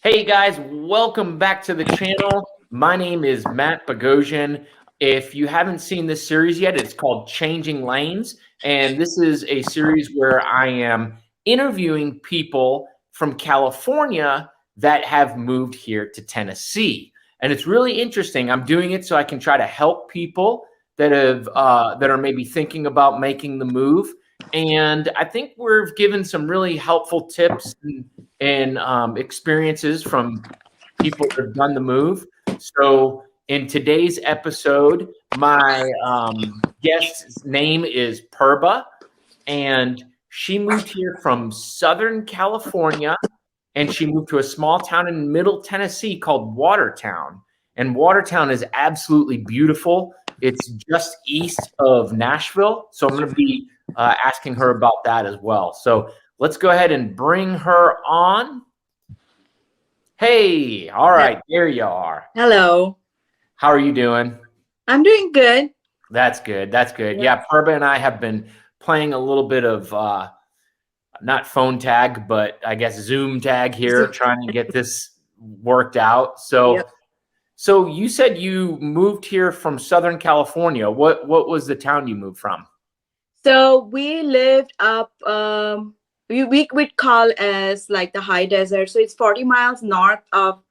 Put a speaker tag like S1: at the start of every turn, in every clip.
S1: Hey guys, welcome back to the channel. My name is Matt Bogosian. If you haven't seen this series yet, it's called Changing Lanes. And this is a series where I am interviewing people from California that have moved here to Tennessee. And it's really interesting. I'm doing it so I can try to help people that are maybe thinking about making the move. And I think we're given some really helpful tips and experiences from people that have done the move. So in today's episode, my guest's name is Purba, and she moved here from Southern California, and she moved to a small town in Middle Tennessee called Watertown. And Watertown is absolutely beautiful. It's just east of Nashville. So I'm going to be asking her about that as well. So let's go ahead and bring her on. Hey, all right, there you are.
S2: Hello.
S1: How are you doing?
S2: I'm doing good.
S1: That's good. That's good. Yeah, Purba and I have been playing a little bit of not phone tag, but I guess Zoom tag here, trying to get this worked out. So, so you said you moved here from Southern California. What was the town you moved from?
S2: So we lived up, we'd call as like the high desert. So it's 40 miles north of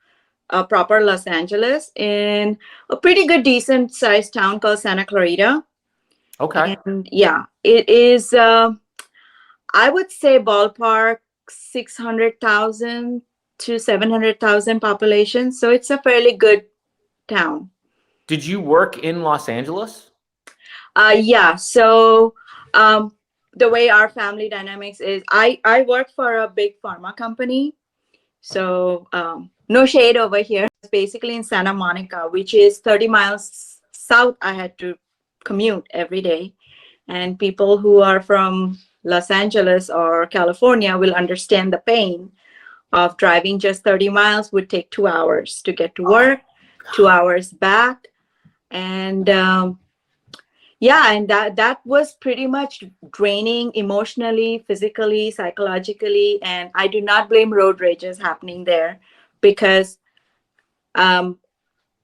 S2: proper Los Angeles in a pretty good, decent sized town called Santa Clarita.
S1: Okay.
S2: And yeah, it is, I would say ballpark 600,000 to 700,000 population. So it's a fairly good town.
S1: Did you work in Los Angeles?
S2: Yeah. So the way our family dynamics is, I work for a big pharma company. So no shade over here. It's basically in Santa Monica, which is 30 miles south. I had to commute every day. And people who are from Los Angeles or California will understand the pain of driving just 30 miles would take 2 hours to get to work, 2 hours back. And yeah, and that was pretty much draining emotionally, physically, psychologically. And I do not blame road rages happening there because I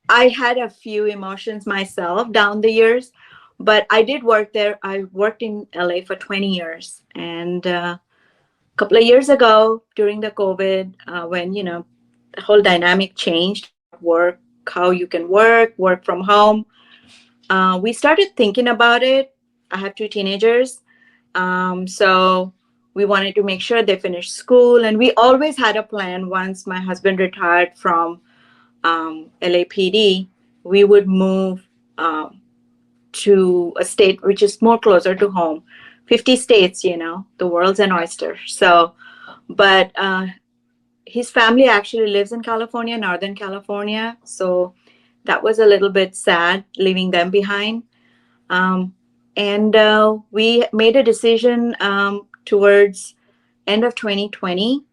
S2: had a few emotions myself down the years, but I did work there. I worked in LA for 20 years. And a couple of years ago during the COVID, when, the whole dynamic changed, work, how you can work from home. We started thinking about it. I have 2 teenagers. So we wanted to make sure they finished school. And we always had a plan. Once my husband retired from LAPD, we would move to a state which is more closer to home. 50 states, the world's an oyster. So, but his family actually lives in California, Northern California. So that was a little bit sad leaving them behind. And we made a decision towards end of 2020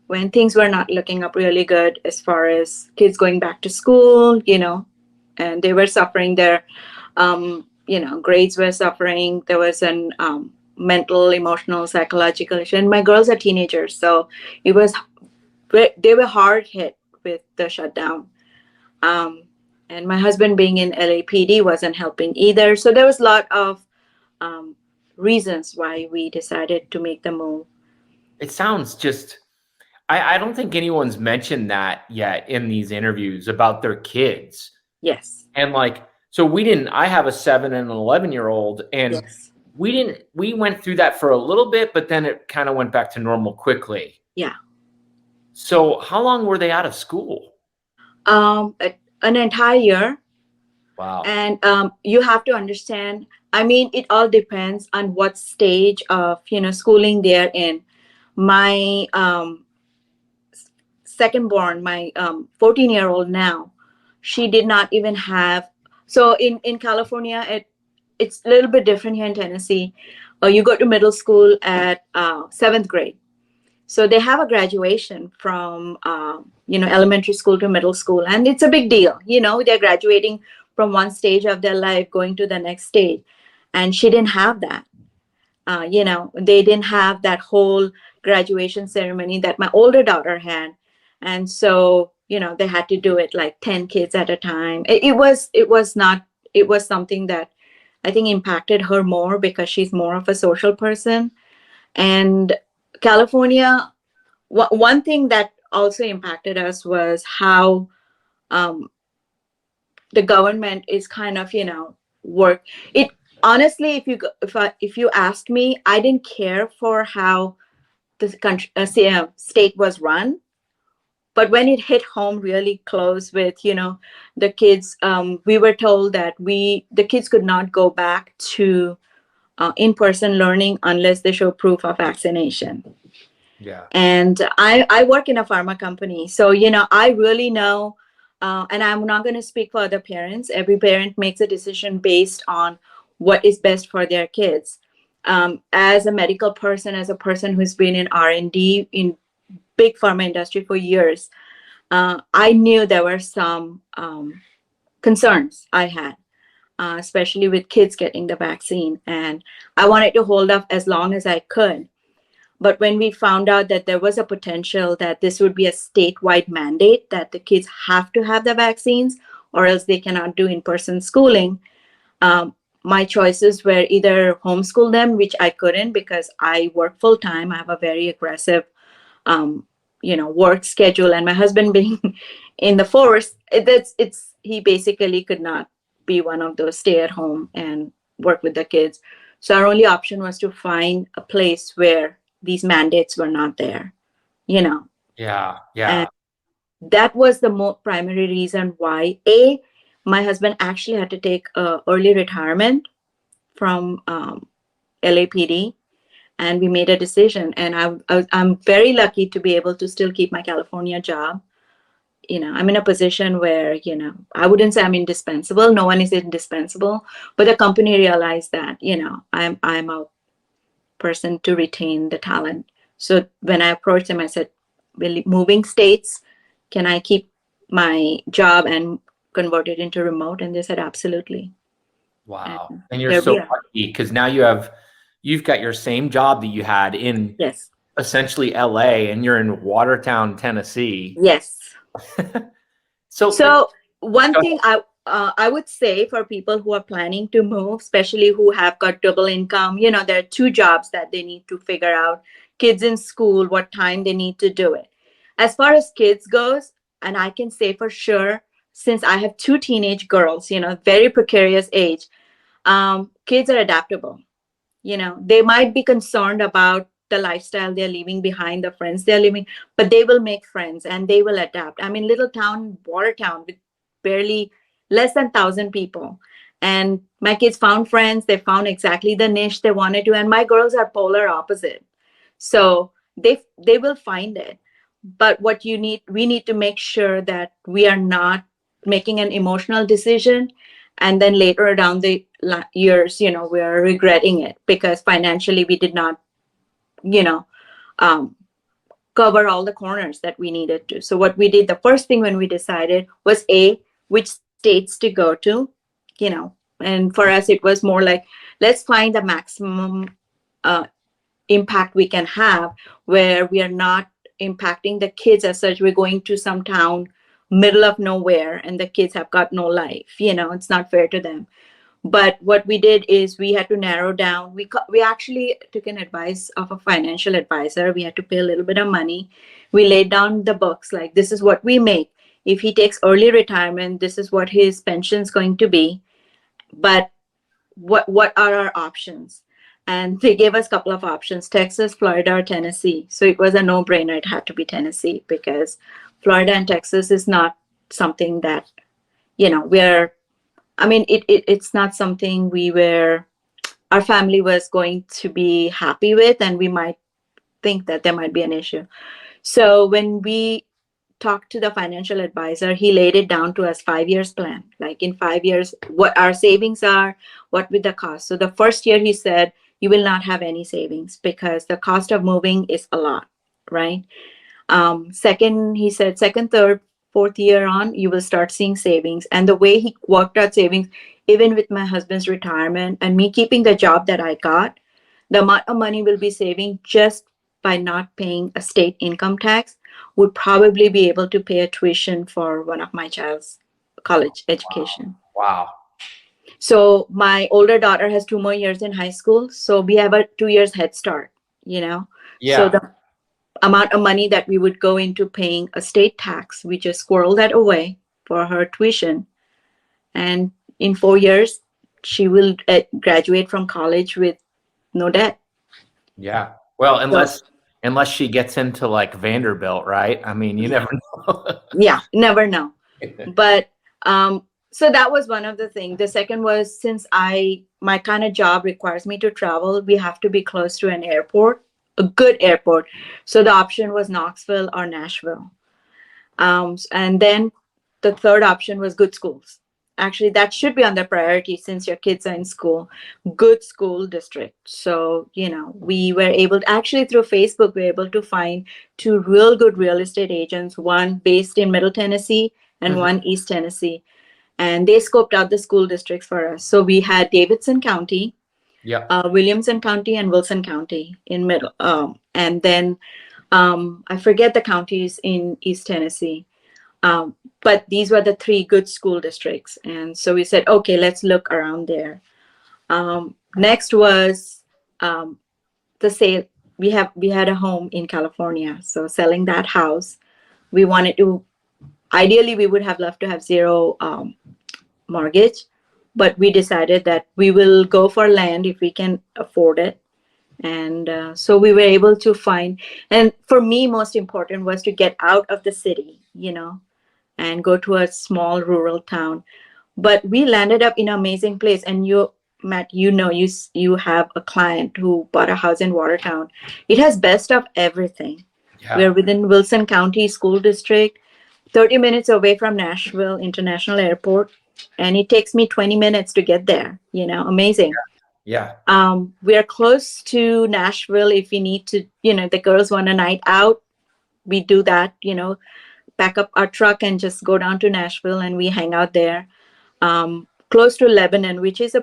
S2: when things were not looking up really good as far as kids going back to school, and they were suffering their, grades were suffering. There was an mental, emotional, psychological issue. And my girls are teenagers. So they were hard hit with the shutdown. And my husband being in LAPD wasn't helping either. So there was a lot of reasons why we decided to make the move.
S1: It sounds just, I don't think anyone's mentioned that yet in these interviews about their kids.
S2: Yes.
S1: And so I have a 7 and an 11-year-old, and
S2: yes.
S1: we went through that for a little bit, but then it kind of went back to normal quickly.
S2: Yeah.
S1: So how long were they out of school?
S2: An entire year.
S1: Wow.
S2: And you have to understand, it all depends on what stage of, schooling they're in. My second born, my 14-year-old now, she did not even have, so in California, it's a little bit different here in Tennessee. You go to middle school at 7th grade. So they have a graduation from, elementary school to middle school. And it's a big deal. They're graduating from one stage of their life, going to the next stage. And she didn't have that. They didn't have that whole graduation ceremony that my older daughter had. And so, they had to do it like 10 kids at a time. It was something that I think impacted her more because she's more of a social person. And California, one thing that also impacted us was how the government is kind of, work it. Honestly, if you ask me, I didn't care for how the country, state was run. But when it hit home really close with, the kids, we were told that the kids could not go back to in-person learning unless they show proof of vaccination.
S1: Yeah.
S2: And I work in a pharma company. So, I really know, and I'm not going to speak for other parents. Every parent makes a decision based on what is best for their kids. As a medical person, as a person who's been in R&D in big pharma industry for years, I knew there were some concerns I had, especially with kids getting the vaccine. And I wanted to hold off as long as I could. But when we found out that there was a potential that this would be a statewide mandate that the kids have to have the vaccines or else they cannot do in-person schooling, my choices were either homeschool them, which I couldn't because I work full-time. I have a very aggressive work schedule, and my husband being in the force, he basically could not be one of those stay at home and work with the kids. So our only option was to find a place where these mandates were not there,
S1: Yeah.
S2: And that was the primary reason why my husband actually had to take early retirement from LAPD. And we made a decision, and I'm very lucky to be able to still keep my California job. I'm in a position where, I wouldn't say I'm indispensable. No one is indispensable, but the company realized that, I'm a person to retain the talent. So when I approached them, I said, moving states, can I keep my job and convert it into remote? And they said, absolutely.
S1: Wow. And you're so lucky because now you've got your same job that you had in essentially LA, and you're in Watertown, Tennessee.
S2: Yes.
S1: So
S2: one thing I would say for people who are planning to move, especially who have got double income, there are two jobs that they need to figure out. Kids in school, what time they need to do it. As far as kids goes, and I can say for sure, since I have two teenage girls, very precarious age, kids are adaptable. They might be concerned about the lifestyle they're leaving behind, the friends they're leaving, but they will make friends and they will adapt. I mean, little town, Watertown, with barely less than 1,000 people. And my kids found friends. They found exactly the niche they wanted to. And my girls are polar opposite. So they will find it. But we need to make sure that we are not making an emotional decision and then later down the years, we are regretting it because financially we did not, cover all the corners that we needed to. So what we did, the first thing when we decided was which states to go to, and for us, it was more like, let's find the maximum impact we can have where we are not impacting the kids as such. We're going to some town, middle of nowhere, and the kids have got no life. It's not fair to them. But what we did is we had to narrow down. We actually took an advice of a financial advisor. We had to pay a little bit of money. We laid down the books, like this is what we make. If he takes early retirement, this is what his pension is going to be. But what are our options? And they gave us a couple of options: Texas, Florida, or Tennessee. So it was a no-brainer. It had to be Tennessee because Florida and Texas is not something that, it's not something our family was going to be happy with, and we might think that there might be an issue. So when we talked to the financial advisor, he laid it down to us 5 years plan, like in 5 years, what our savings are, what with the cost. So the first year he said, you will not have any savings because the cost of moving is a lot, right? He said, second, third, fourth year on, you will start seeing savings. And the way he worked out savings, even with my husband's retirement and me keeping the job that I got, the amount of money we'll be saving just by not paying a state income tax would probably be able to pay a tuition for one of my child's college education.
S1: Wow.
S2: So my older daughter has 2 more years in high school. So we have a 2 years head start, you know? So
S1: Yeah.
S2: the amount of money that we would go into paying a state tax, we just squirrel that away for her tuition. And in 4 years, she will graduate from college with no debt.
S1: Yeah. Well, unless she gets into like Vanderbilt, right? I mean, you never know.
S2: Yeah, never know. But so that was one of the things. The second was, since my kind of job requires me to travel, we have to be close to an airport, a good airport. So the option was Knoxville or Nashville. And then the third option was good schools. Actually, that should be on the priority since your kids are in school, good school district. So, you know, we were able to, actually through Facebook, we were able to find 2 real good real estate agents, one based in Middle Tennessee and one East Tennessee. And they scoped out the school districts for us. So we had Davidson County, Williamson County, and Wilson County in middle. And then I forget the counties in East Tennessee. But these were the 3 good school districts. And so we said, okay, let's look around there. Next was the sale. We had a home in California. So selling that house, we wanted to, ideally, we would have loved to have 0 mortgage, but we decided that we will go for land if we can afford it. And so we were able to find, and for me, most important was to get out of the city, you know, and go to a small rural town. But we landed up in an amazing place. And you, Matt, you know, you have a client who bought a house in Watertown. It has best of everything.
S1: Yeah.
S2: We're within Wilson County School District, 30 minutes away from Nashville International Airport. And it takes me 20 minutes to get there, you know, amazing.
S1: Yeah.
S2: We are close to Nashville. If we need to, you know, the girls want a night out, we do that, you know, pack up our truck and just go down to Nashville and we hang out there. Close to Lebanon, which is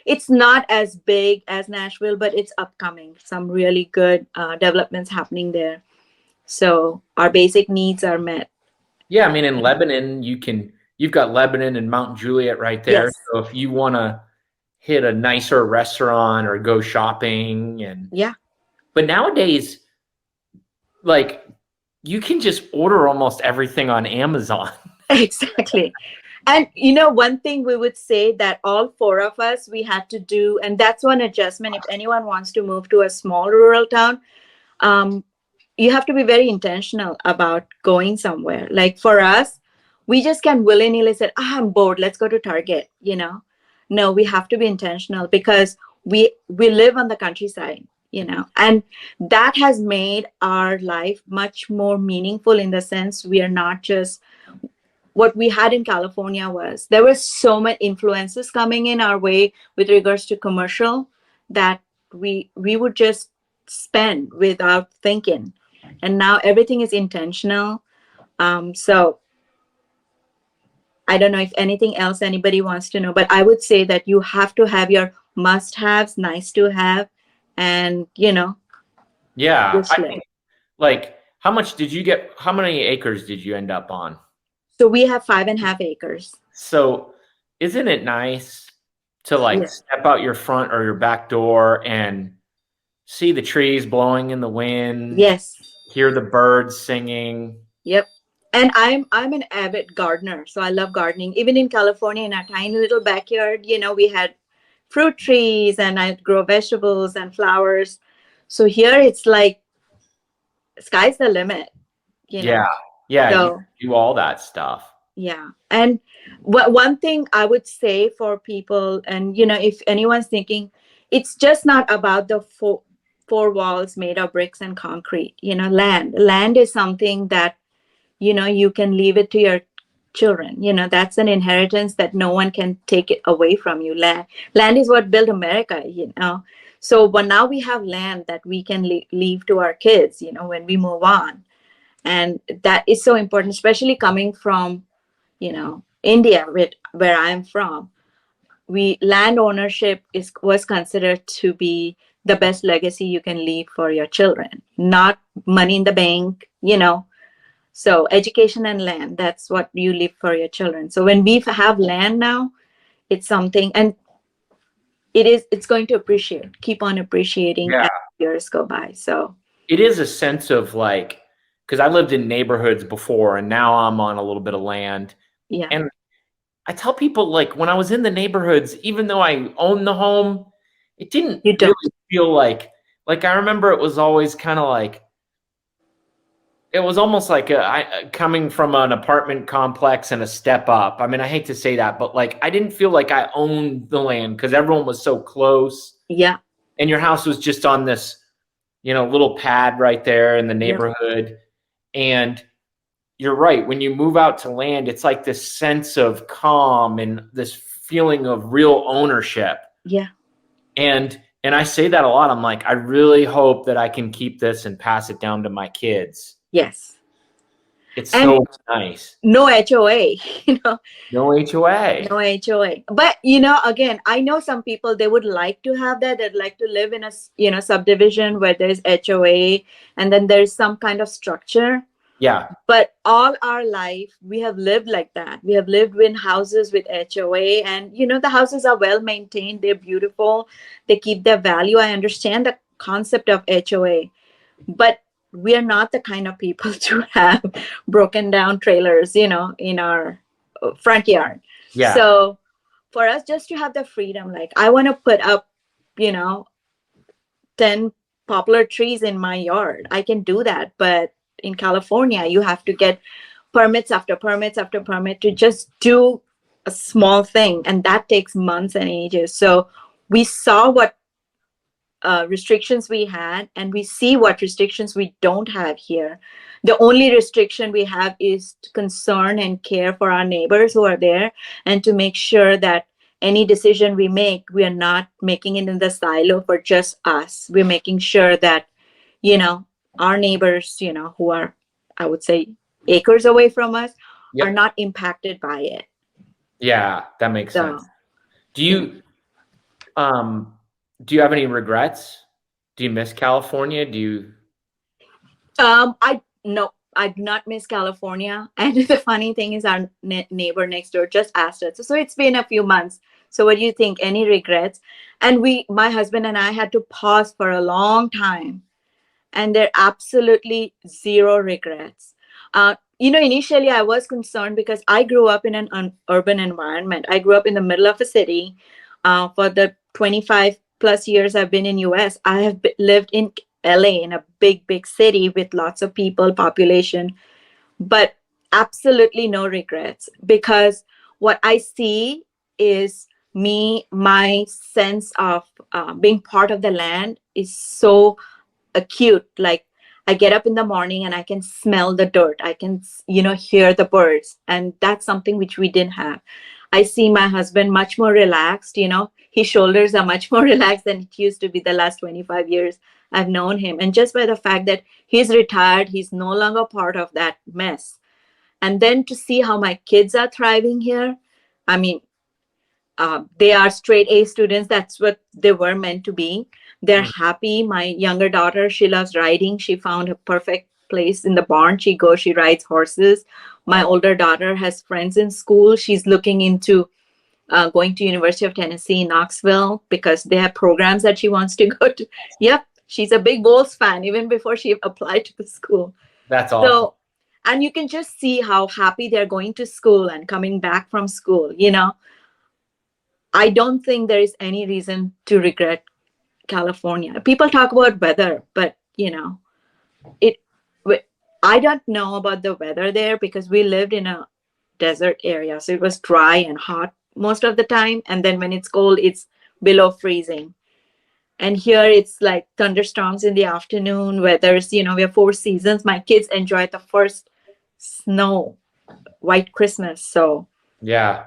S2: it's not as big as Nashville, but it's upcoming. Some really good developments happening there. So our basic needs are met.
S1: Yeah. I mean, in Lebanon, you've got Lebanon and Mount Juliet right there.
S2: Yes.
S1: So if you want to hit a nicer restaurant or go shopping but nowadays, like, you can just order almost everything on Amazon.
S2: Exactly. And, you know, one thing we would say that all 4 of us, we had to do, and that's one adjustment. If anyone wants to move to a small rural town, you have to be very intentional about going somewhere. Like for us, we just can't willy-nilly say, I'm bored, let's go to Target, you know. No, we have to be intentional because we live on the countryside, you know, and that has made our life much more meaningful in the sense we are not just, what we had in California was there were so many influences coming in our way with regards to commercial that we would just spend without thinking. And now everything is intentional. So I don't know if anything else anybody wants to know, but I would say that you have to have your must-haves, nice to have, and, you know.
S1: Yeah. I think, like, how many acres did you end up on?
S2: So we have 5.5 acres.
S1: So isn't it nice to like step out your front or your back door and see the trees blowing in the wind?
S2: Yes.
S1: Hear the birds singing.
S2: Yep. And I'm an avid gardener, so I love gardening. Even in California, in our tiny little backyard, you know, we had fruit trees and I'd grow vegetables and flowers. So here it's like sky's the limit. You know?
S1: Yeah.
S2: So,
S1: you do all that stuff.
S2: Yeah. And one thing I would say for people, and, you know, if anyone's thinking, it's just not about the four walls made of bricks and concrete. You know, land is something that, you know, you can leave it to your children. You know, that's an inheritance that no one can take it away from you. Land is what built America, you know. So, but now we have land that we can leave to our kids, you know, when we move on. And that is so important, especially coming from, you know, India, where I'm from. Land ownership was considered to be the best legacy you can leave for your children, not money in the bank, you know. So education and land, that's what you leave for your children. So when we have land now, it's something, and it's going to keep on appreciating
S1: Yeah.
S2: as years go by. So
S1: it is a sense of like, because I lived in neighborhoods before and now I'm on a little bit of land.
S2: yeah,
S1: And I tell people, like, when I was in the neighborhoods, even though I owned the home, it didn't
S2: You don't.
S1: really feel like I remember it was always kind of like, it was almost like coming from an apartment complex and a step up. I mean, I hate to say that, but like, I didn't feel like I owned the land because everyone was so close.
S2: Yeah.
S1: And your house was just on this, little pad right there in the neighborhood. And you're right. When you move out to land, it's like this sense of calm and this feeling of real ownership.
S2: Yeah.
S1: And I say that a lot. I'm like, I really hope that I can keep this and pass it down to my kids.
S2: Yes.
S1: It's so nice.
S2: No HOA,
S1: No HOA.
S2: No HOA. But, again, I know some people, they would like to have that. They'd like to live in a, subdivision where there's HOA and then there's some kind of structure.
S1: Yeah.
S2: But all our life, we have lived like that. We have lived in houses with HOA and, the houses are well maintained. They're beautiful. They keep their value. I understand the concept of HOA, but we are not the kind of people to have broken down trailers, in our front yard.
S1: Yeah.
S2: So for us just to have the freedom, like I want to put up, 10 poplar trees in my yard. I can do that. But in California, you have to get permits after permits after permit to just do a small thing. And that takes months and ages. So we saw what restrictions we had, and we see what restrictions we don't have here. The only restriction we have is to concern and care for our neighbors who are there, and to make sure that any decision we make, we are not making it in the silo for just us. We're making sure that, our neighbors, who are, I would say, acres away from us, are not impacted by it.
S1: Yeah, that makes sense. Do you have any regrets? Do you miss California?
S2: No, I do not miss California. And the funny thing is, our neighbor next door just asked us, so it's been a few months. So what do you think? Any regrets? And my husband and I had to pause for a long time. And there are absolutely zero regrets. Initially I was concerned because I grew up in an urban environment. I grew up in the middle of a city. For the 25 plus years I've been in US, I have lived in LA, in a big, big city with lots of people, population, but absolutely no regrets, because what I see is my sense of being part of the land is so acute. Like I get up in the morning and I can smell the dirt. I can, hear the birds. And that's something which we didn't have. I see my husband much more relaxed, his shoulders are much more relaxed than it used to be the last 25 years I've known him. And just by the fact that he's retired, he's no longer part of that mess. And then to see how my kids are thriving here, I mean, they are straight A students. That's what they were meant to be. They're happy. My younger daughter, she loves riding. She found a perfect place in the barn. She rides horses. My older daughter has friends in school. She's looking into going to University of Tennessee in Knoxville because they have programs that she wants to go to. Yep. She's a big Bulls fan even before she applied to the school.
S1: That's awesome.
S2: So, and you can just see how happy they're going to school and coming back from school. I don't think there is any reason to regret California. People talk about weather, but I don't know about the weather there because we lived in a desert area. So it was dry and hot most of the time. And then when it's cold, it's below freezing. And here it's like thunderstorms in the afternoon, weathers, we have 4 seasons. My kids enjoyed the first snow, white Christmas. So
S1: yeah.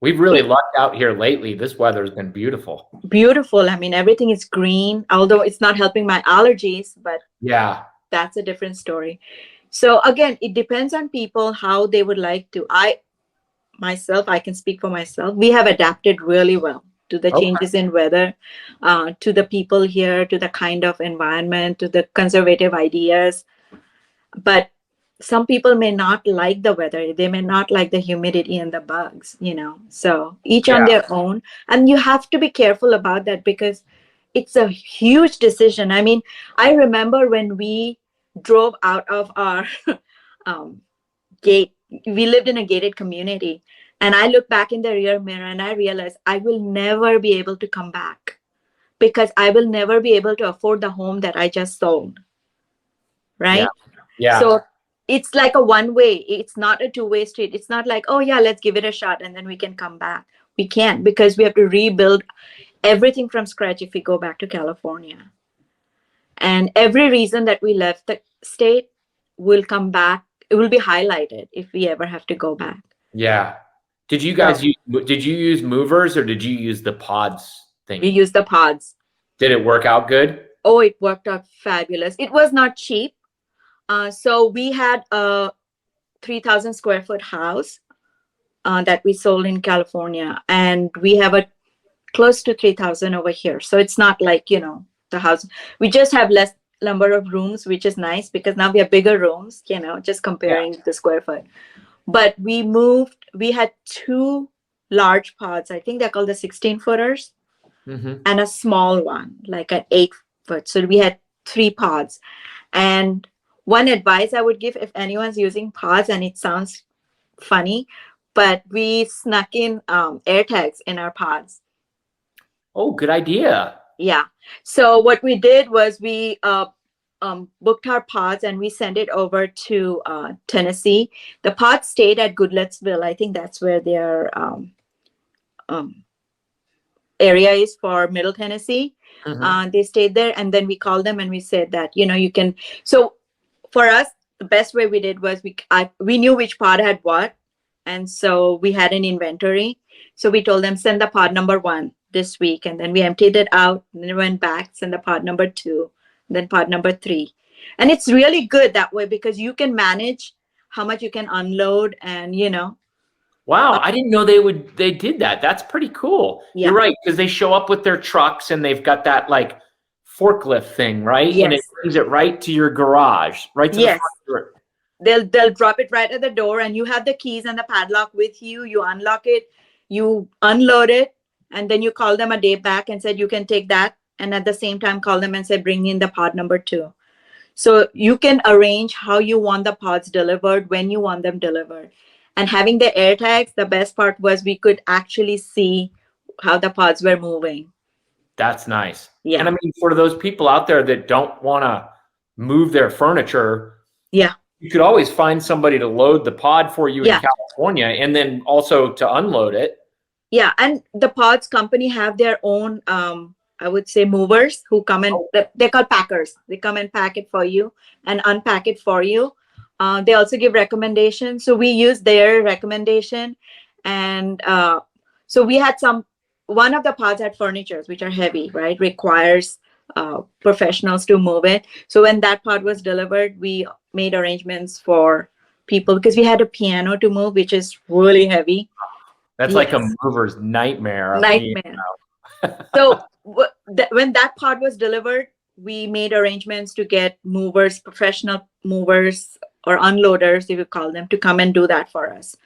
S1: We've really lucked out here lately. This weather has been beautiful.
S2: Beautiful. I mean, everything is green, although it's not helping my allergies, but
S1: yeah,
S2: that's a different story. So again, it depends on people how they would like to. I can speak for myself. We have adapted really well to the changes in weather, to the people here, to the kind of environment, to the conservative ideas. But some people may not like the weather. They may not like the humidity and the bugs, so each on
S1: Yeah.
S2: their own. And you have to be careful about that because it's a huge decision. I mean, I remember when we drove out of our gate, we lived in a gated community, and I looked back in the rear mirror and I realized I will never be able to come back because I will never be able to afford the home that I just sold. Right?
S1: Yeah.
S2: So it's like a one-way. It's not a two-way street. It's not like, oh yeah, let's give it a shot and then we can come back. We can't, because we have to rebuild everything from scratch if we go back to California. And every reason that we left the state will come back. It will be highlighted if we ever have to go back.
S1: Yeah. Did you guys use movers or did you use the pods thing?
S2: We used the pods.
S1: Did it work out good?
S2: Oh, it worked out fabulous. It was not cheap. So we had a 3,000 square foot house that we sold in California, and we have a close to 3,000 over here. So it's not like, the house. We just have less number of rooms, which is nice because now we have bigger rooms, just comparing the square foot. But we had 2 large pods. I think they're called the 16-footers, and a small one, like an 8-foot. So we had 3 pods. And one advice I would give if anyone's using pods, and it sounds funny, but we snuck in air tags in our pods.
S1: Oh, good idea.
S2: Yeah. So what we did was we booked our pods and we sent it over to Tennessee. The pods stayed at Goodlettsville. I think that's where their area is for Middle Tennessee. They stayed there, and then we called them and we said that, you can. So for us, the best way we did was we knew which pod had what. And so we had an inventory. So we told them, send the pod number 1 this week. And then we emptied it out and then went back, send the pod number 2, then pod number 3. And it's really good that way because you can manage how much you can unload and,
S1: Wow, I didn't know they did that. That's pretty cool.
S2: Yeah.
S1: You're right, because they show up with their trucks and they've got that like forklift thing, right?
S2: Yes.
S1: And it brings it right to your garage, right to the front door.
S2: They'll drop it right at the door, and you have the keys and the padlock with you. You unlock it, you unload it, and then you call them a day back and said you can take that, and at the same time call them and say bring in the pod number 2. So you can arrange how you want the pods delivered, when you want them delivered. And having the air tags, the best part was we could actually see how the pods were moving.
S1: That's nice.
S2: Yeah.
S1: And I mean, for those people out there that don't want to move their furniture, you could always find somebody to load the pod for you in California, and then also to unload it. Yeah.
S2: And the pods company have their own, I would say, movers who come and they're called packers. They come and pack it for you and unpack it for you. They also give recommendations. So we use their recommendation. And so we had one of the pods had furnitures, which are heavy, right? Requires professionals to move it. So when that pod was delivered, we made arrangements for people because we had a piano to move, which is really heavy.
S1: That's like a mover's nightmare.
S2: So when that pod was delivered, we made arrangements to get movers, professional movers or unloaders, if you call them, to come and do that for us.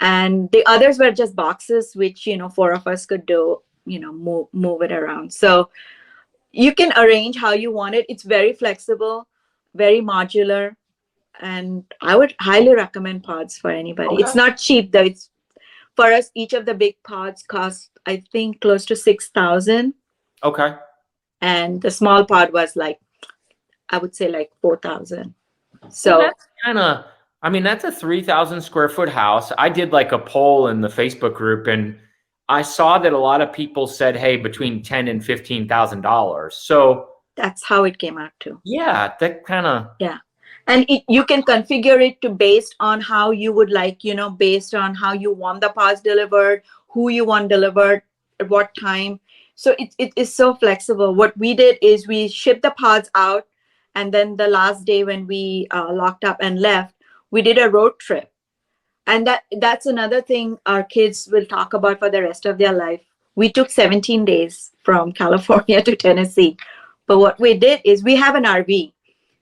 S2: And the others were just boxes, which, 4 of us could do, move it around. So you can arrange how you want it. It's very flexible, very modular. And I would highly recommend pods for anybody. Okay. It's not cheap though. It's for us, each of the big pods cost, I think, close to $6,000.
S1: Okay.
S2: And the small pod was I would say $4,000. So
S1: that's that's a 3,000 square foot house. I did a poll in the Facebook group, and I saw that a lot of people said, hey, between $10,000 and $15,000. So
S2: that's how it came out too.
S1: Yeah, that kind of.
S2: Yeah. And you can configure it to based on how you would based on how you want the pods delivered, who you want delivered, at what time. So it is so flexible. What we did is we shipped the pods out, and then the last day when we locked up and left, we did a road trip. And that's another thing our kids will talk about for the rest of their life. We took 17 days from California to Tennessee. But what we did is we have an RV.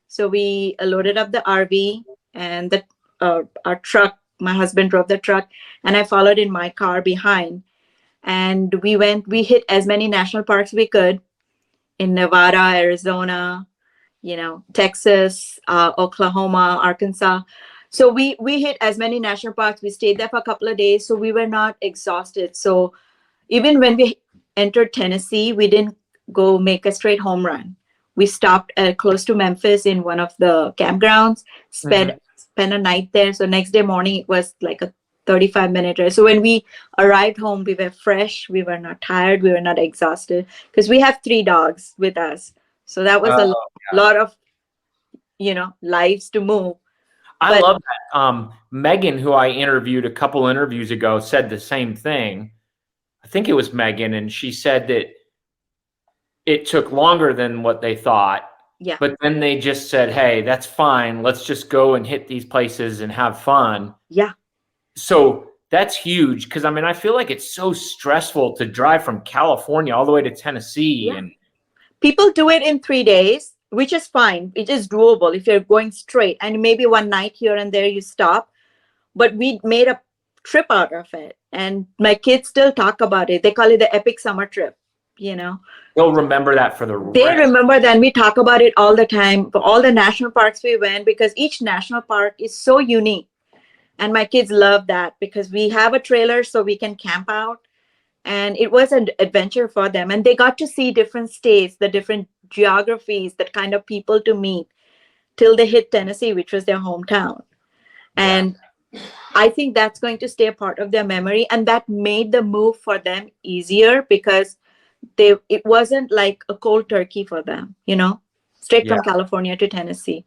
S2: So we loaded up the RV and our truck, my husband drove the truck, and I followed in my car behind. And we hit as many national parks we could in Nevada, Arizona, Texas, Oklahoma, Arkansas. So we hit as many national parks. We stayed there for a couple of days, so we were not exhausted. So even when we entered Tennessee, we didn't go make a straight home run. We stopped close to Memphis in one of the campgrounds, spent a night there. So next day morning, it was like a 35-minute drive. So when we arrived home, we were fresh. We were not tired. We were not exhausted because we have 3 dogs with us. So that was a lot of, lives to move.
S1: I love that. Megan, who I interviewed a couple interviews ago, said the same thing. I think it was Megan, and she said that it took longer than what they thought.
S2: Yeah.
S1: But then they just said, hey, that's fine. Let's just go and hit these places and have fun.
S2: Yeah.
S1: So that's huge because, I feel like it's so stressful to drive from California all the way to Tennessee.
S2: Yeah.
S1: And
S2: people do it in 3 days, which is fine. It is doable if you're going straight, and maybe one night here and there you stop. But we made a trip out of it, and my kids still talk about it. They call it the epic summer trip.
S1: They'll remember that for the rest.
S2: They remember that. We talk about it all the time. For all the national parks we went, because each national park is so unique. And my kids love that because we have a trailer so we can camp out. And it was an adventure for them. And they got to see different states, the different geographies, the kind of people to meet till they hit Tennessee, which was their hometown. And I think that's going to stay a part of their memory. And that made the move for them easier because it wasn't like a cold turkey for them, straight from California to Tennessee.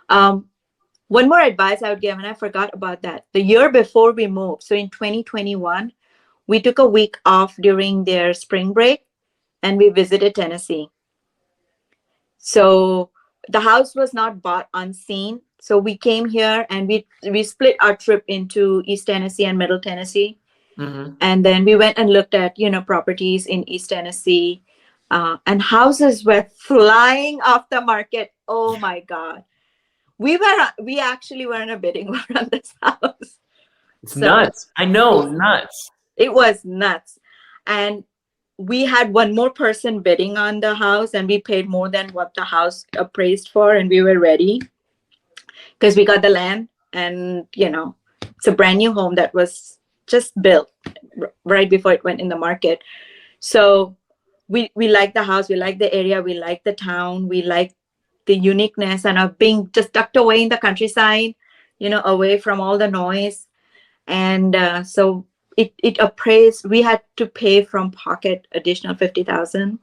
S2: One more advice I would give, and I forgot about that. The year before we moved, so in 2021, we took a week off during their spring break and we visited Tennessee. So the house was not bought unseen. So we came here and we split our trip into East Tennessee and Middle Tennessee. And then we went and looked at, properties in East Tennessee, and houses were flying off the market. Oh my God. We actually were in a bidding war on this house.
S1: It's nuts. I know, nuts.
S2: It was nuts. And we had one more person bidding on the house, and we paid more than what the house appraised for, and we were ready because we got the land, and it's a brand new home that was just built right before it went in the market. So we like the house, we like the area, we like the town, we like the uniqueness and of being just tucked away in the countryside, away from all the noise. And so it appraised. We had to pay from pocket additional $50,000,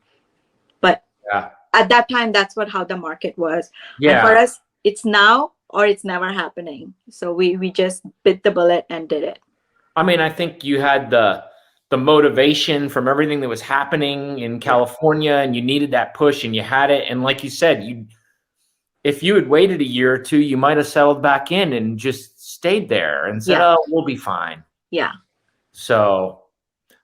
S2: but at that time, that's how the market was. And for us, it's now or it's never happening. So we just bit the bullet and did it.
S1: I think you had the motivation from everything that was happening in California, and you needed that push, and you had it. And like you said, if you had waited a year or two, you might have settled back in and just stayed there and said, "Oh, we'll be fine."
S2: Yeah.
S1: So.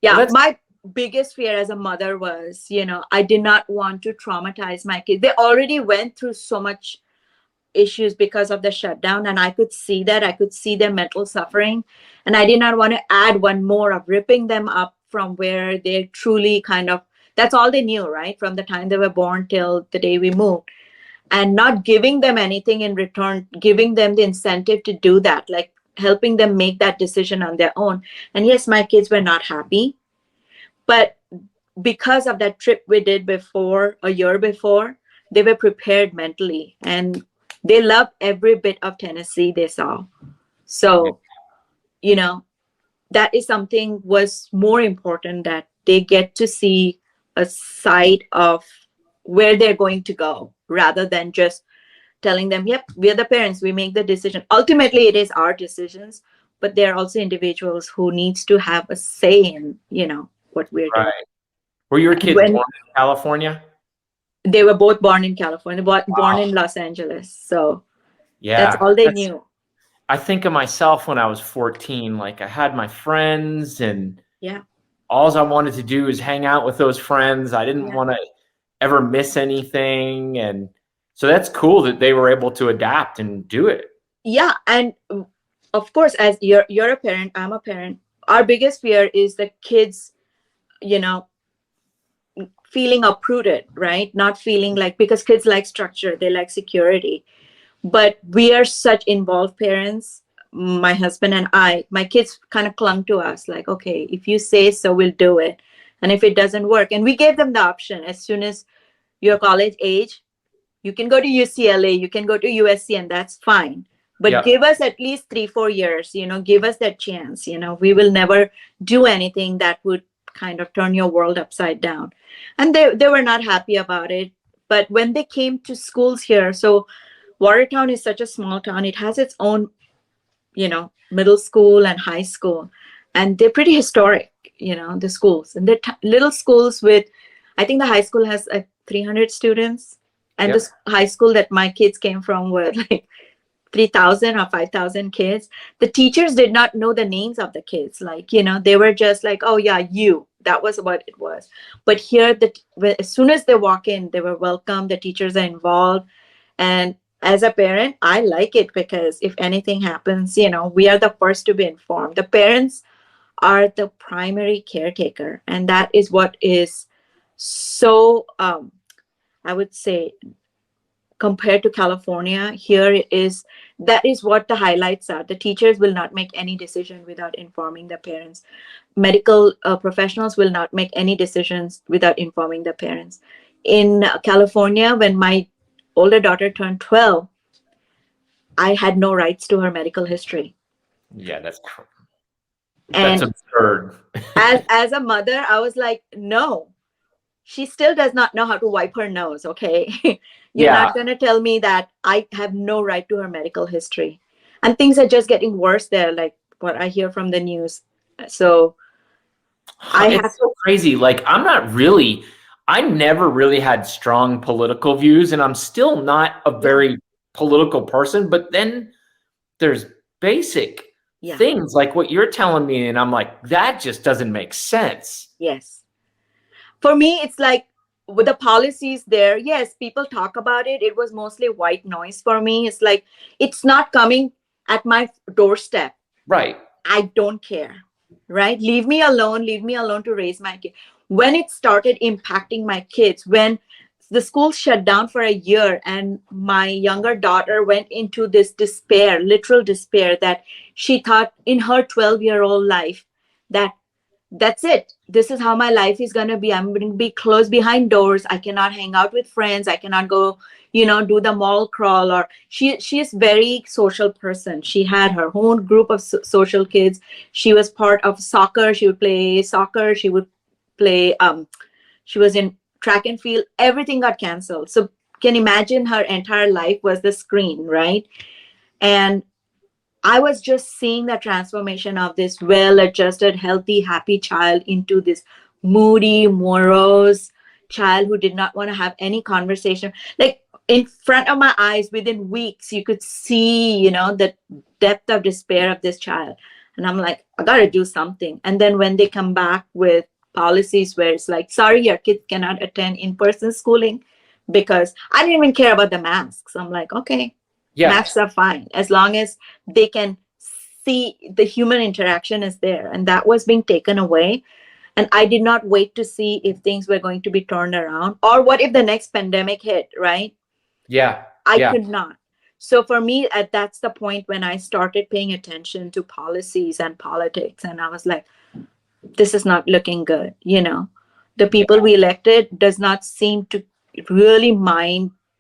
S2: My biggest fear as a mother was, I did not want to traumatize my kids. They already went through so much issues because of the shutdown, and I could see that. I could see their mental suffering, and I did not want to add one more of ripping them up from where they truly that's all they knew, right? From the time they were born till the day we moved, and not giving them anything in return, giving them the incentive to do that, like helping them make that decision on their own. And yes, my kids were not happy, but because of that trip we did a year before, they were prepared mentally, and they loved every bit of Tennessee they saw. So, that is something was more important, that they get to see a side of where they're going to go rather than just telling them, yep, we're the parents, we make the decision. Ultimately, it is our decisions, but they're also individuals who needs to have a say in, what we're doing.
S1: Were your kids born in California?
S2: They were both born in California, born in Los Angeles. So that's all they knew.
S1: I think of myself when I was 14, like I had my friends, and all I wanted to do is hang out with those friends. I didn't want to ever miss anything. And so that's cool that they were able to adapt and do it.
S2: Yeah, and of course, as you're a parent, I'm a parent. Our biggest fear is the kids, you know, feeling uprooted, right? Not feeling like, because kids like structure, they like security. But we are such involved parents, my husband and I. My kids kind of clung to us, like, okay, if you say so, we'll do it. And if it doesn't work, and we gave them the option, as soon as you're college age, you can go to UCLA, you can go to USC, and that's fine. But
S1: Yeah.
S2: give us at least 3-4 years, give us that chance. We will never do anything that would kind of turn your world upside down. And they were not happy about it. But when they came to schools here, so Watertown is such a small town, it has its own, middle school and high school. And they're pretty historic, the schools. And they're little schools with, I think the high school has 300 students. And
S1: Yep.
S2: the high school that my kids came from were like 3,000 or 5,000 kids. The teachers did not know the names of the kids. Like, they were just like, oh yeah, you. That was what it was. But here, as soon as they walk in, they were welcome. The teachers are involved. And as a parent, I like it because if anything happens, we are the first to be informed. The parents are the primary caretaker. And that is what is so, I would say, compared to California, here that is what the highlights are. The teachers will not make any decision without informing the parents. Medical professionals will not make any decisions without informing the parents. In California, when my older daughter turned 12, I had no rights to her medical history.
S1: Yeah, that's
S2: And
S1: absurd.
S2: as a mother, I was like, no, she still does not know how to wipe her nose, okay? You're
S1: Yeah.
S2: not going to tell me that I have no right to her medical history. And things are just getting worse there, like what I hear from the news. So
S1: It's so crazy. Like, I never really had strong political views, and I'm still not a very political person. But then there's basic things like what you're telling me, and I'm like, that just doesn't make sense.
S2: Yes. For me, it's like with the policies there, yes, people talk about it. It was mostly white noise for me. It's like, it's not coming at my doorstep.
S1: Right.
S2: I don't care. Right? Leave me alone to raise my kid. When it started impacting my kids, when the school shut down for a year and my younger daughter went into this despair, literal despair, that she thought in her 12-year-old life that that's it. This is how my life is going to be. I'm going to be closed behind doors. I cannot hang out with friends. I cannot go, do the mall crawl. Or she is very social person. She had her own group of social kids. She was part of soccer. She would play soccer. She would play, she was in track and field. Everything got canceled. So can imagine her entire life was the screen, right? And I was just seeing the transformation of this well-adjusted, healthy, happy child into this moody, morose child who did not want to have any conversation. Like in front of my eyes, within weeks, you could see, the depth of despair of this child. And I'm like, I got to do something. And then when they come back with policies where it's like, sorry, your kids cannot attend in-person schooling, because I didn't even care about the masks. I'm like, okay. Yeah. Masks are fine as long as they can see the human interaction is there. And that was being taken away. And I did not wait to see if things were going to be turned around, or what if the next pandemic hit, right?
S1: Yeah.
S2: I could not. So for me, that's the point when I started paying attention to policies and politics. And I was like, this is not looking good. The people we elected does not seem to really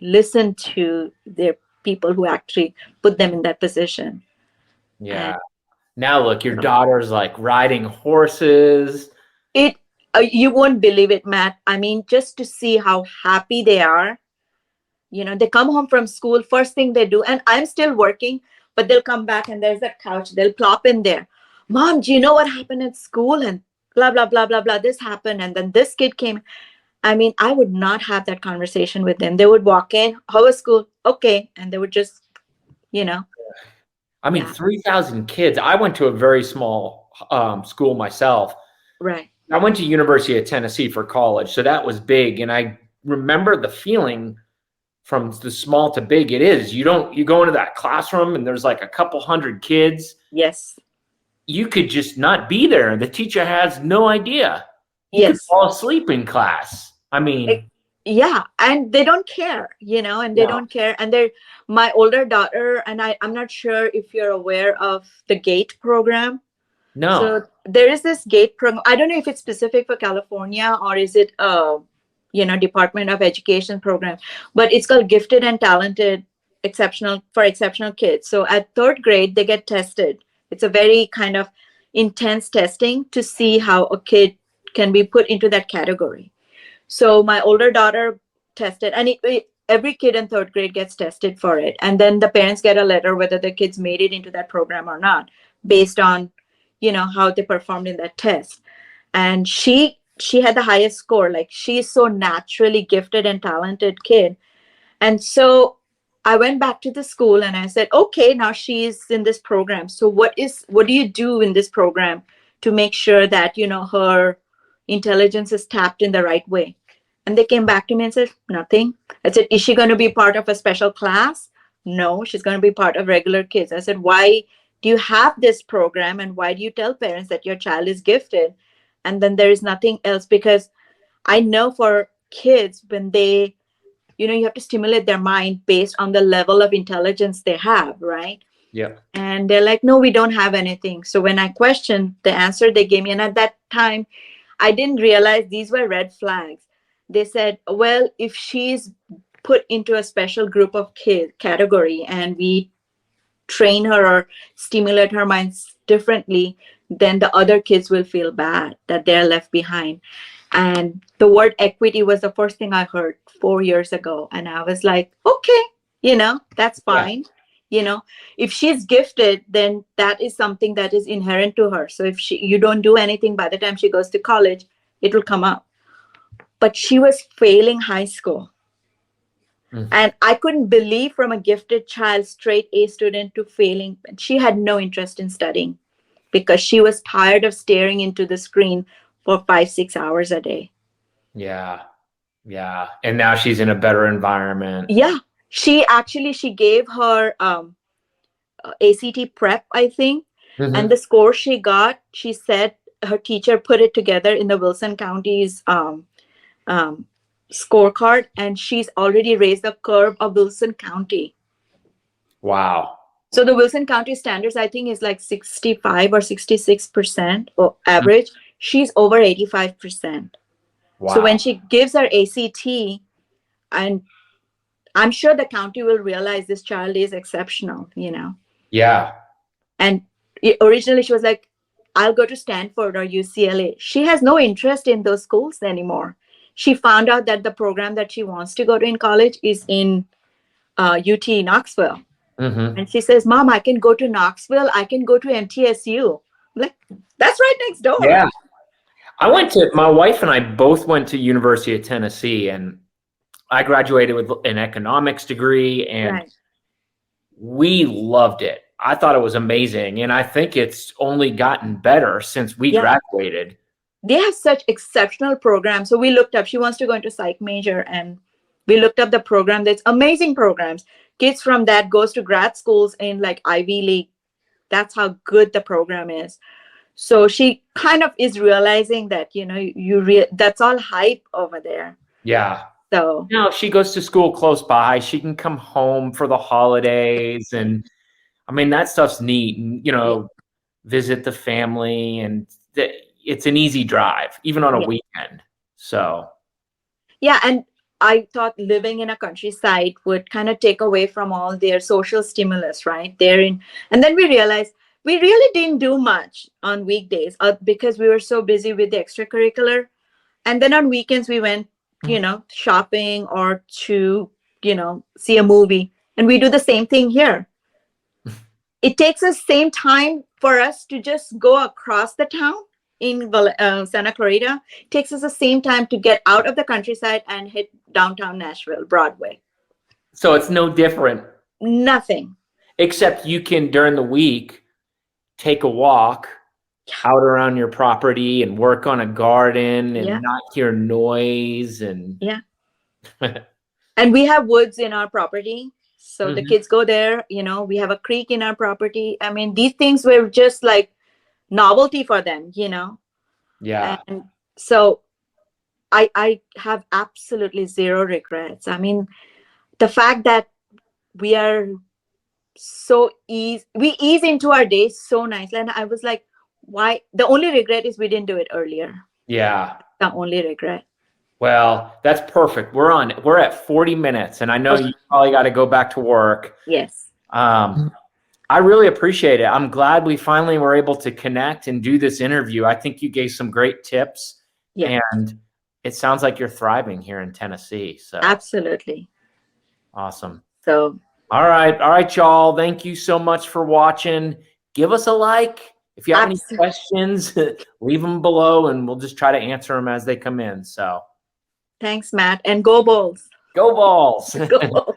S2: listen to their people who actually put them in that position.
S1: Yeah. Now look, your daughter's like riding horses.
S2: You won't believe it, Matt. I mean, just to see how happy they are. They come home from school, first thing they do, and I'm still working, but they'll come back and there's that couch. They'll plop in there. Mom, do you know what happened at school? And blah, blah, blah, blah, blah. This happened. And then this kid came. I mean, I would not have that conversation with them. They would walk in, how was school? Okay. And they would just,
S1: I mean, 3,000 kids. I went to a very small school myself.
S2: Right.
S1: I went to University of Tennessee for college, so that was big. And I remember the feeling from the small to big it is. You go into that classroom and there's like a couple hundred kids.
S2: Yes.
S1: You could just not be there. The teacher has no idea. You could
S2: Yes.
S1: fall asleep in class. I mean,
S2: yeah, and they don't care, and they don't care. And my older daughter, and I'm not sure if you're aware of the 𝐸𝐻 program.
S1: no.
S2: So there is this 𝐸𝐻 program. I don't know if it's specific for California or is it Department of Education program, but it's called Gifted and Talented Exceptional Kids. So at 3rd grade, they get tested. It's a very kind of intense testing to see how a kid can be put into that category. So my older daughter tested, and every kid in 3rd grade gets tested for it. And then the parents get a letter whether the kids made it into that program or not, based on, how they performed in that test. And she had the highest score. Like, she's so naturally gifted and talented kid. And so I went back to the school and I said, okay, now she's in this program. So what do you do in this program to make sure that, her intelligence is tapped in the right way? And they came back to me and said, nothing. I said, is she going to be part of a special class? No, she's going to be part of regular kids. I said, why do you have this program? And why do you tell parents that your child is gifted? And then there is nothing else, because I know for kids, when they, you have to stimulate their mind based on the level of intelligence they have, right?
S1: Yeah.
S2: And they're like, no, we don't have anything. So when I questioned the answer they gave me, and at that time, I didn't realize these were red flags. They said, well, if she's put into a special group of kids category and we train her or stimulate her minds differently, then the other kids will feel bad that they're left behind. And the word equity was the first thing I heard 4 years ago. And I was like, okay, that's fine. Yeah. If she's gifted, then that is something that is inherent to her. So if you don't do anything, by the time she goes to college, it will come up. But she was failing high school. And I couldn't believe, from a gifted child, straight A student, to failing. She had no interest in studying because she was tired of staring into the screen for 5-6 hours a day.
S1: Yeah. Yeah. And now she's in a better environment.
S2: Yeah. She gave her ACT prep, I think. And the score she got, she said her teacher put it together in the Wilson County's scorecard, and she's already raised the curve of Wilson County.
S1: Wow.
S2: So the Wilson County standards, I think, is like 65 or 66% or average. She's over 85%.
S1: Wow.
S2: So when she gives her ACT, and I'm sure the county will realize this child is exceptional,
S1: Yeah.
S2: And originally she was like, I'll go to Stanford or UCLA. She has no interest in those schools anymore. She found out that the program that she wants to go to in college is in UT Knoxville. And she says, Mom, I can go to Knoxville. I can go to MTSU. I'm like, that's right next door.
S1: Yeah. My wife and I both went to University of Tennessee, and I graduated with an economics degree, and we loved it. I thought it was amazing. And I think it's only gotten better since we graduated.
S2: They have such exceptional programs. So we looked up, she wants to go into psych major, and we looked up the program. There's amazing programs. Kids from that goes to grad schools in like Ivy League. That's how good the program is. So she kind of is realizing that, that's all hype over there.
S1: Yeah.
S2: So
S1: now if she goes to school close by, she can come home for the holidays. And I mean, that stuff's neat. And, visit the family, and it's an easy drive, even on a weekend. So.
S2: Yeah. And I thought living in a countryside would kind of take away from all their social stimulus, right? And then we realized we really didn't do much on weekdays because we were so busy with the extracurricular. And then on weekends, we went, shopping or to, see a movie. And we do the same thing here. It takes the same time for us to just go across the town in Santa Clarita. It takes us the same time to get out of the countryside and hit downtown Nashville, Broadway.
S1: So it's no different.
S2: Nothing.
S1: Except you can, during the week, take a walk out around your property and work on a garden and not hear noise. And
S2: And we have woods in our property. So the
S1: Mhm.
S2: kids go there, you know, we have a creek in our property. I mean, these things were just like novelty for them, you know.
S1: Yeah.
S2: And so I have absolutely zero regrets. I mean, the fact that we are we ease into our days so nicely. And I was like, why? The only regret is we didn't do it earlier.
S1: Yeah.
S2: The only regret.
S1: Well, that's perfect. We're at 40 minutes, and I know you probably got to go back to work.
S2: Yes.
S1: I really appreciate it. I'm glad we finally were able to connect and do this interview. I think you gave some great tips,
S2: Yeah.
S1: and it sounds like you're thriving here in Tennessee. So
S2: Absolutely.
S1: awesome.
S2: So
S1: All right, y'all. Thank you so much for watching. Give us a like. If you have any questions, leave them below, and we'll just try to answer them as they come in. So
S2: thanks, Matt, and go Bulls.
S1: go Balls.
S2: Go Bulls.